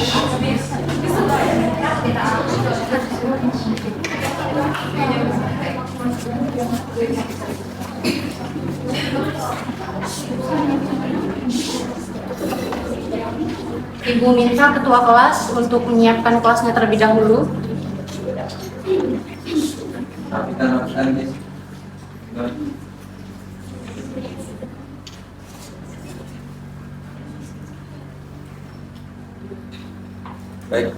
Ibu minta ketua kelas untuk menyiapkan kelasnya terlebih dahulu. Baik,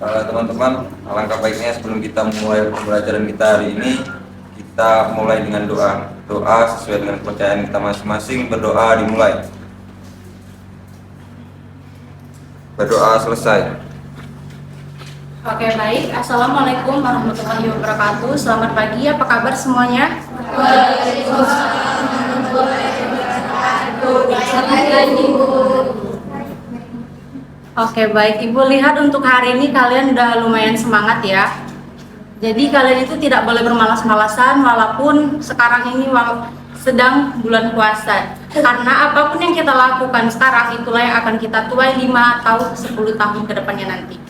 teman-teman, alangkah baiknya sebelum kita memulai pembelajaran kita hari ini, kita mulai dengan doa. Doa sesuai dengan kepercayaan kita masing-masing. Berdoa dimulai. Berdoa selesai. Oke, baik. Assalamualaikum warahmatullahi wabarakatuh. Selamat pagi, apa kabar semuanya? Waalaikumsalam warahmatullahi wabarakatuh. Oke, baik. Ibu lihat untuk hari ini kalian udah lumayan semangat ya. Jadi kalian itu tidak boleh bermalas-malasan walaupun sekarang ini sedang bulan puasa. Karena apapun yang kita lakukan sekarang itulah yang akan kita tuai 5 atau 10 tahun ke depannya nanti.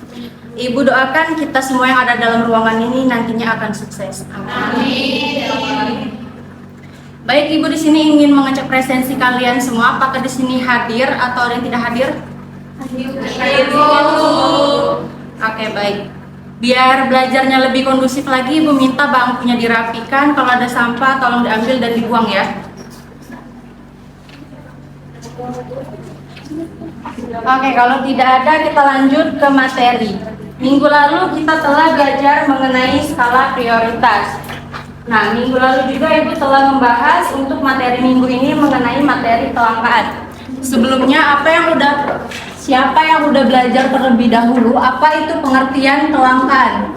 Ibu doakan kita semua yang ada dalam ruangan ini nantinya akan sukses. Amin. Baik, Ibu di sini ingin mengecek presensi kalian semua. Apakah di sini hadir atau ada yang tidak hadir? Ibu. Oke, baik. Biar belajarnya lebih kondusif lagi, Ibu minta bangkunya dirapikan. Kalau ada sampah tolong diambil dan dibuang ya. Oke, kalau tidak ada kita lanjut ke materi. Minggu lalu kita telah belajar mengenai skala prioritas. Nah, minggu lalu juga Ibu telah membahas untuk materi minggu ini mengenai materi kelangkaan. Sebelumnya siapa yang udah belajar terlebih dahulu apa itu pengertian kelangkaan?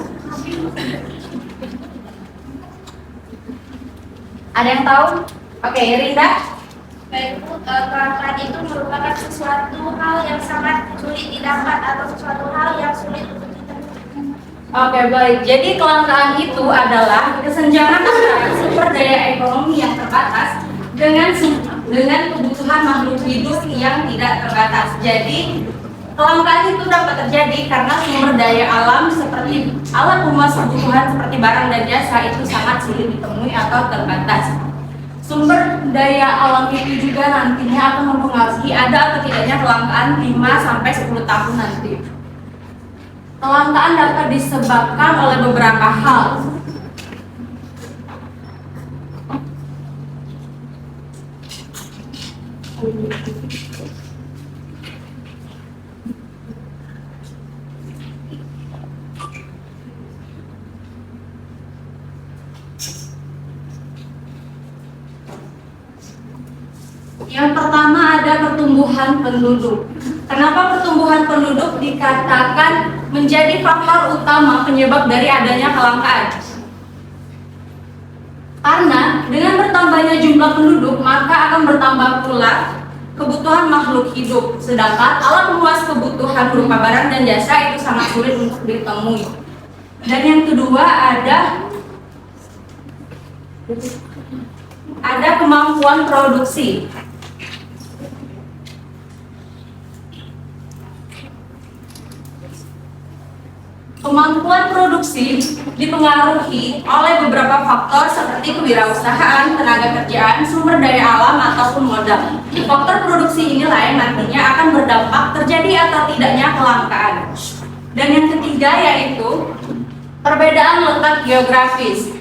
Ada yang tahu? Oke, Rinda. Baik, Bu, kelangkaan itu merupakan sesuatu hal yang sangat sulit didapat atau sesuatu hal yang sulit untuk ditemukan. Oke, baik. Jadi kelangkaan itu adalah kesenjangan antara sumber daya ekonomi yang terbatas dengan kebutuhan makhluk hidup yang tidak terbatas. Jadi kelangkaan itu dapat terjadi karena sumber daya alam seperti alat pemuas kebutuhan seperti barang dan jasa itu sangat sulit ditemui atau terbatas. Sumber daya alam itu juga nantinya akan mempengaruhi ada atau tidaknya kelangkaan 5-10 tahun nanti. Kelangkaan dapat disebabkan oleh beberapa hal. Yang pertama ada pertumbuhan penduduk. Kenapa pertumbuhan penduduk dikatakan menjadi faktor utama penyebab dari adanya kelangkaan? Karena dengan bertambahnya jumlah penduduk maka akan bertambah pula kebutuhan makhluk hidup. Sedangkan alat pemuas kebutuhan berupa barang dan jasa itu sangat sulit untuk ditemui. Dan yang kedua ada kemampuan produksi. Kemampuan produksi dipengaruhi oleh beberapa faktor seperti kewirausahaan, tenaga kerjaan, sumber daya alam, ataupun modal. Faktor produksi inilah yang nantinya akan berdampak terjadi atau tidaknya kelangkaan. Dan yang ketiga yaitu perbedaan letak geografis.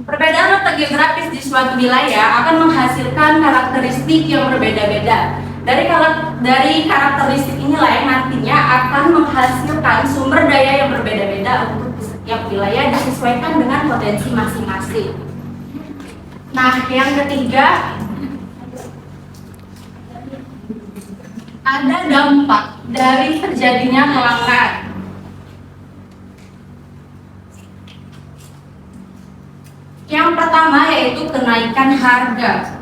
Perbedaan letak geografis di suatu wilayah akan menghasilkan karakteristik yang berbeda-beda. Dari karakteristik inilah yang nantinya akan menghasilkan sumber daya yang berbeda-beda untuk setiap wilayah disesuaikan dengan potensi masing-masing. Nah, yang ketiga ada dampak dari terjadinya kelangkaan. Yang pertama yaitu kenaikan harga.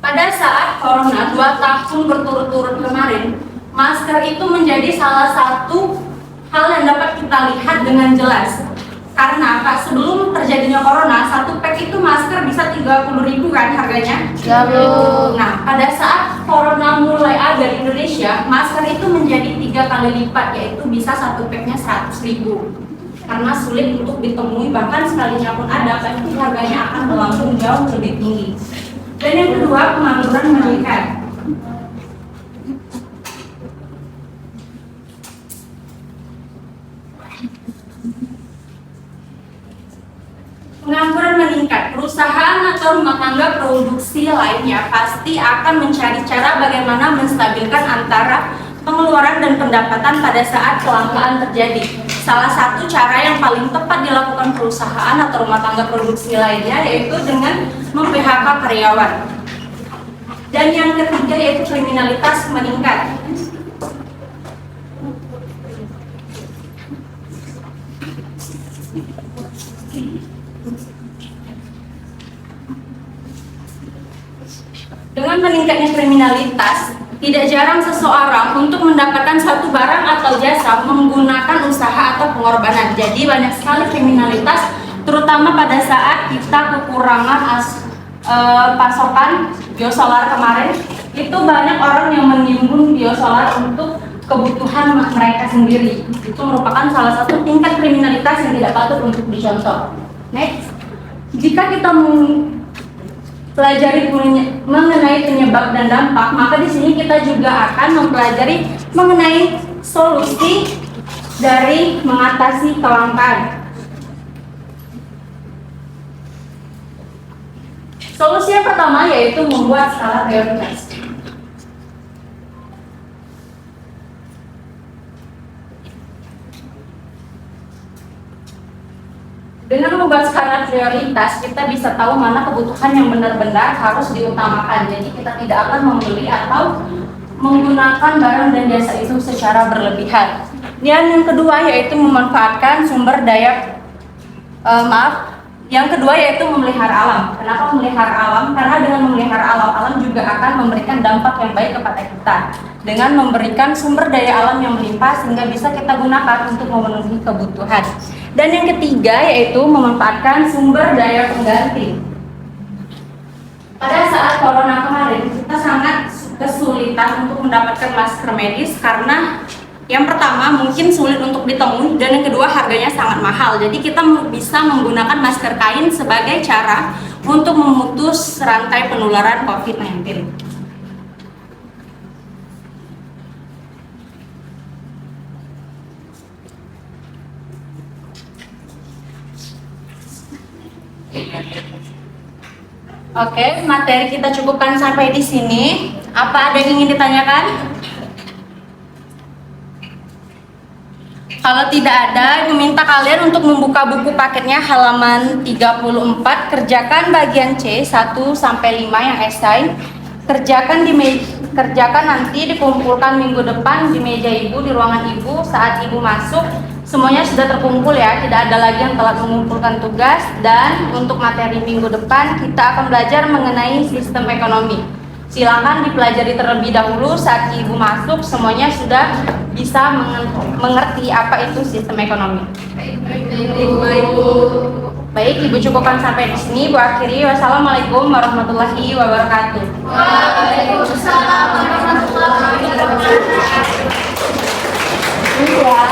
Pada saat corona 2 tahun berturut-turut kemarin, masker itu menjadi salah satu hal yang dapat kita lihat dengan jelas. Karena apa? Sebelum terjadinya corona, satu pack itu masker bisa 30.000 kan harganya? Ya, Bu. Nah, pada saat corona mulai ada di Indonesia, masker itu menjadi 3 kali lipat, yaitu bisa satu packnya 100.000. Karena sulit untuk ditemui, bahkan sekalinya pun ada, pasti harganya akan melambung jauh lebih tinggi. Dan yang kedua, pengangguran meningkat. Pengangguran meningkat, perusahaan atau rumah tangga produksi lainnya pasti akan mencari cara bagaimana menstabilkan antara pengeluaran dan pendapatan pada saat kelangkaan terjadi. Salah satu cara yang paling tepat dilakukan perusahaan atau rumah tangga produksi lainnya yaitu dengan mem-PHK karyawan. Dan yang ketiga yaitu kriminalitas meningkat. Dengan meningkatnya kriminalitas, tidak jarang seseorang untuk mendapatkan suatu barang atau jasa menggunakan usaha atau pengorbanan. Jadi banyak sekali kriminalitas, terutama pada saat kita kekurangan pasokan biosolar kemarin. Itu banyak orang yang menimbun biosolar untuk kebutuhan mereka sendiri. Itu merupakan salah satu tingkat kriminalitas yang tidak patut untuk dicontoh. Next, jika kita pelajari mengenai penyebab dan dampak, maka di sini kita juga akan mempelajari mengenai solusi dari mengatasi kelangkaan. Solusi yang pertama yaitu membuat skala prioritas. Dengan membuat skala prioritas, kita bisa tahu mana kebutuhan yang benar-benar harus diutamakan. Jadi kita tidak akan membeli atau menggunakan barang dan jasa itu secara berlebihan. Dan yang kedua yaitu memanfaatkan sumber daya, yang kedua yaitu memelihara alam. Kenapa memelihara alam? Karena dengan memelihara alam, alam juga akan memberikan dampak yang baik kepada kita. Dengan memberikan sumber daya alam yang melimpah sehingga bisa kita gunakan untuk memenuhi kebutuhan. Dan yang ketiga yaitu memanfaatkan sumber daya pengganti. Pada saat corona kemarin kita sangat kesulitan untuk mendapatkan masker medis karena yang pertama mungkin sulit untuk ditemui dan yang kedua harganya sangat mahal. Jadi kita bisa menggunakan masker kain sebagai cara untuk memutus rantai penularan COVID-19. Oke, materi kita cukupkan sampai di sini. Apa ada yang ingin ditanyakan? Kalau tidak ada, meminta kalian untuk membuka buku paketnya halaman 34, kerjakan bagian C 1 sampai 5 yang esai. Kerjakan nanti dikumpulkan minggu depan di meja ibu, di ruangan ibu saat ibu masuk. Semuanya sudah terkumpul ya, tidak ada lagi yang telat mengumpulkan tugas. Dan untuk materi minggu depan kita akan belajar mengenai sistem ekonomi. Silakan dipelajari terlebih dahulu saat ibu masuk, semuanya sudah bisa mengerti apa itu sistem ekonomi. Baik, ibu cukupkan sampai di sini. Ibu akhiri. Wassalamualaikum warahmatullahi wabarakatuh. Waalaikumsalam warahmatullahi wabarakatuh. Ya.